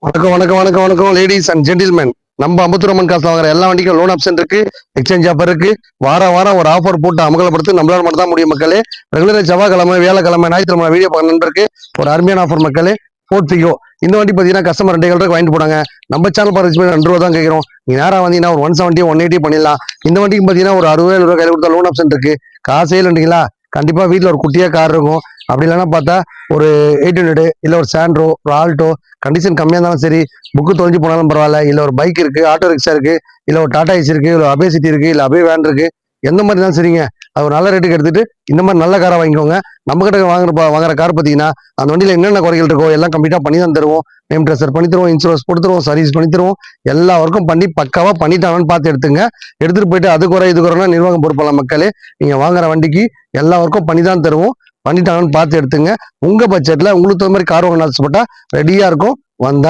வணக்கம் வணக்கம் வணக்கம் வணக்கம் லேடிஸ் அண்ட் ஜென்டில்மேன். நம்ம அம்பத்தூரம்மன் காசு வாங்குற எல்லா வண்டிக்கும் லோன் ஆப்ஷன் இருக்கு, எக்ஸ்சேஞ்ச் ஆஃபர் இருக்கு. வாரம் ஒரு ஆஃபர் போட்டு அமகலப்படுத்தி நம்மளால மட்டும் தான் முடியும் மக்களே. ரெகுலர் செவ்வாய்க்கிழமை, வியாழக்கிழமை, ஞாயிற்றுக்கிழமை வீடியோ பார்க்க நண்பருக்கு ஒரு அருமையான ஆஃபர் மக்களே. ஃபோர்ட் ஃபிகோ இந்த வண்டி பார்த்தீங்கன்னா கஸ்டமர் 2 வாங்கிட்டு போனாங்க. நம்ம சேனல் பார்த்து 2 ரூபா தான் கேட்குறோம். நீங்க நேராக வந்தீங்கன்னா ஒரு 170 180 பண்ணிடலாம். இந்த வண்டிக்கு பார்த்தீங்கன்னா ஒரு 60,000 ரூபாய் கையில் கொடுத்தா லோன் ஆப்ஷன் இருக்கு. காசே இல்லைங்களா, கண்டிப்பா வீட்டில் ஒரு குட்டியா கார் இருக்கும். அப்படி இல்லைன்னா பார்த்தா ஒரு 800 இல்லை ஒரு சாண்ட்ரோ, ஒரு ஆல்டோ, கண்டிஷன் கம்மியாக இருந்தாலும் சரி, புக்கு தொலைஞ்சு போனாலும் பரவாயில்ல, இல்லை ஒரு பைக் இருக்கு, ஆட்டோ ரிக்ஷா இருக்கு, இல்லை ஒரு டாடா ஏசி இருக்கு, இல்லை அபே சிட்டி இருக்கு, இல்லை அபே வேன் இருக்கு, எந்த மாதிரி தான் சரிங்க. அது ஒரு நல்ல ரேட்டுக்கு எடுத்துட்டு இந்த மாதிரி நல்ல காரை வாங்கிக்கோங்க. நம்ம கிட்ட வாங்குற கார் பார்த்தீங்கன்னா அந்த வண்டியில் என்னென்ன குறைகள் இருக்கோ எல்லாம் கம்ப்ளீட்டாக பண்ணி தான் தருவோம். நேம் ட்ரெஸ்ஸர் பண்ணி தருவோம், இன்சூரன்ஸ் கொடுத்துருவோம், சர்வீஸ் பண்ணி தருவோம். எல்லா ஒர்க்கும் பண்ணி பக்காவாக பண்ணிட்டாங்கன்னு பார்த்து எடுத்துங்க. எடுத்துட்டு போயிட்டு அது குறை இது குறைனா நிர்வாகம் பொறுப்பலாம் மக்களே. நீங்க வாங்குற வண்டிக்கு எல்லா ஒர்க்கும் பண்ணி தான் தருவோம். பண்ணிட்டாங்கன்னு பார்த்து எடுத்துங்க. உங்க பட்ஜெட்ல உங்களுக்கு தகுந்த மாதிரி கார் வாங்க ஆசைப்பட்டா ரெடியா இருக்கும். வந்தா